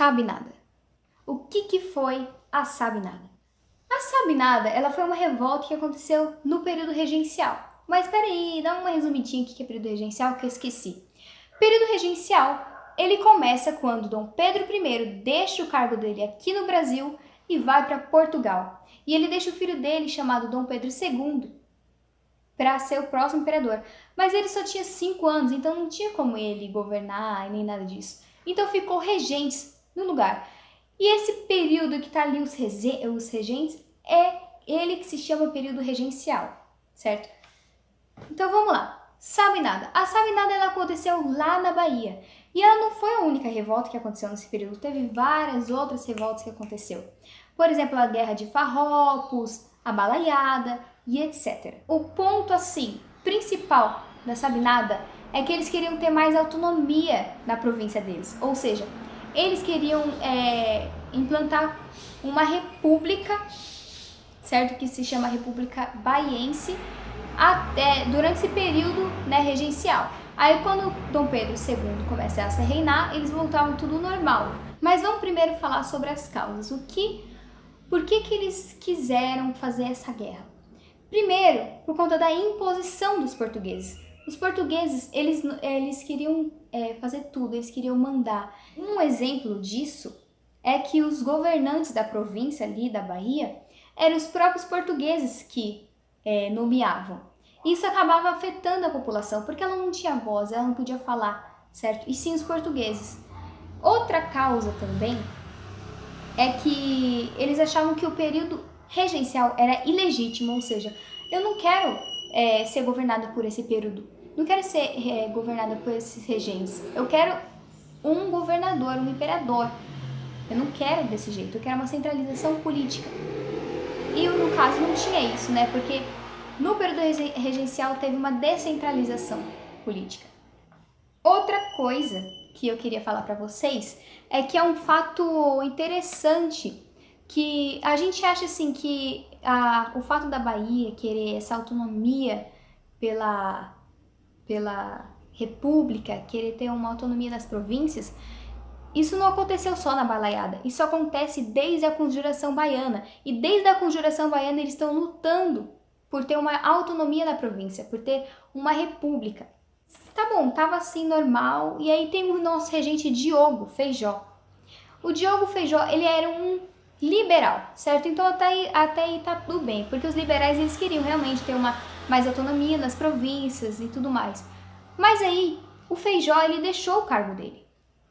Sabinada. O que foi a Sabinada? A Sabinada, ela foi uma revolta que aconteceu no período regencial. Mas peraí, dá uma resumidinha aqui que é período regencial que eu esqueci. Período regencial, ele começa quando Dom Pedro I deixa o cargo dele aqui no Brasil e vai para Portugal. E ele deixa o filho dele, chamado Dom Pedro II, para ser o próximo imperador. Mas ele só tinha 5 anos, então não tinha como ele governar nem nada disso. Então ficou regentes no lugar. E esse período que está ali os regentes é ele que se chama período regencial, certo? Então vamos lá. Sabinada. A Sabinada ela aconteceu lá na Bahia. E ela não foi a única revolta que aconteceu nesse período. Teve várias outras revoltas que aconteceu. Por exemplo, a Guerra de Farrapos, a Balaiada e etc. O ponto assim principal da Sabinada é que eles queriam ter mais autonomia na província deles. Ou seja, eles queriam implantar uma república, certo? Que se chama República Baiense, durante esse período, né, regencial. Aí quando Dom Pedro II começasse a reinar, eles voltavam tudo normal. Mas vamos primeiro falar sobre as causas. Por que eles quiseram fazer essa guerra? Primeiro, por conta da imposição dos portugueses. Os portugueses, eles queriam fazer tudo, eles queriam mandar. Um exemplo disso é que os governantes da província ali da Bahia eram os próprios portugueses que nomeavam. Isso acabava afetando a população, porque ela não tinha voz, ela não podia falar, certo? E sim os portugueses. Outra causa também é que eles achavam que o período regencial era ilegítimo, ou seja, eu não quero ser governada por esse período, não quero ser governada por esses regentes, eu quero um governador, um imperador, eu não quero desse jeito, eu quero uma centralização política. E no caso não tinha isso, né, porque no período regencial teve uma descentralização política. Outra coisa que eu queria falar para vocês é que é um fato interessante que a gente acha assim que o fato da Bahia querer essa autonomia pela república, querer ter uma autonomia das províncias, isso não aconteceu só na Balaiada, isso acontece desde a Conjuração Baiana. E desde a Conjuração Baiana eles estão lutando por ter uma autonomia na província, por ter uma república. Tá bom, tava assim normal, e aí tem o nosso regente Diogo Feijó. O Diogo Feijó, ele era um liberal, certo? Então até aí tá tudo bem, porque os liberais eles queriam realmente ter mais autonomia nas províncias e tudo mais. Mas aí o Feijó ele deixou o cargo dele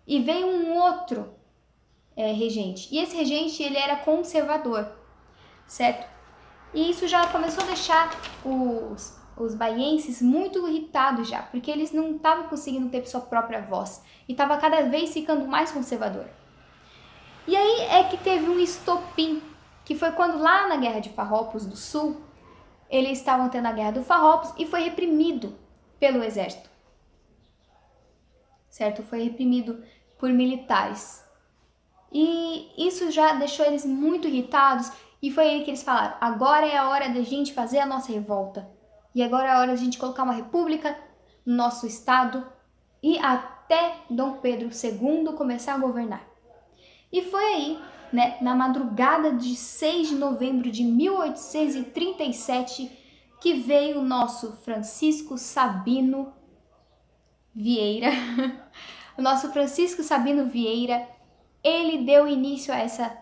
e veio um outro regente. E esse regente ele era conservador, certo? E isso já começou a deixar os baienses muito irritados já, porque eles não estavam conseguindo ter sua própria voz e estava cada vez ficando mais conservador. E aí é que teve um estopim, que foi quando lá na Guerra de Farrapos do Sul, eles estavam tendo a Guerra do Farrapos e foi reprimido pelo exército, certo? Foi reprimido por militares. E isso já deixou eles muito irritados e foi aí que eles falaram, agora é a hora da gente fazer a nossa revolta. E agora é a hora da gente colocar uma república no nosso estado e até Dom Pedro II começar a governar. E foi aí, né, na madrugada de 6 de novembro de 1837, que veio o nosso Francisco Sabino Vieira. O nosso Francisco Sabino Vieira, ele deu início a essa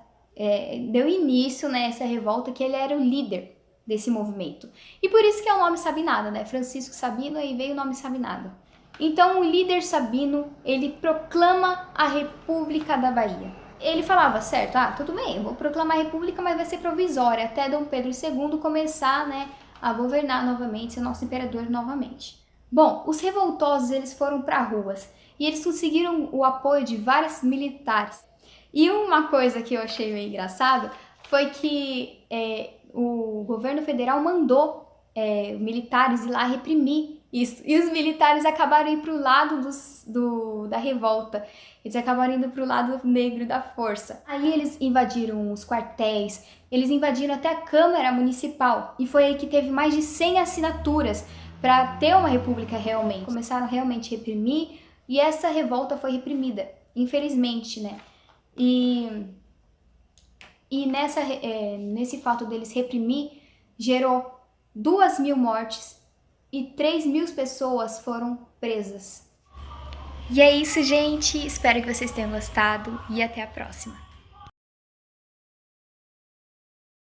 revolta, que ele era o líder desse movimento. E por isso que é o nome Sabinada, né? Francisco Sabino, e veio o nome Sabinada. Então o líder Sabino, ele proclama a República da Bahia. Ele falava, certo, tudo bem, eu vou proclamar a república, mas vai ser provisória, até Dom Pedro II começar, né, a governar novamente, ser nosso imperador novamente. Bom, os revoltosos, eles foram para ruas, e eles conseguiram o apoio de vários militares. E uma coisa que eu achei meio engraçado foi que o governo federal mandou militares ir lá reprimir isso. E os militares acabaram indo para o lado da revolta. Eles acabaram indo para o lado negro da força. Aí eles invadiram os quartéis, eles invadiram até a Câmara Municipal. E foi aí que teve mais de 100 assinaturas para ter uma república realmente. Começaram realmente a reprimir e essa revolta foi reprimida, infelizmente, né? E nesse fato deles reprimir, gerou 2.000 mortes e 3.000 pessoas foram presas. E é isso, gente. Espero que vocês tenham gostado e até a próxima.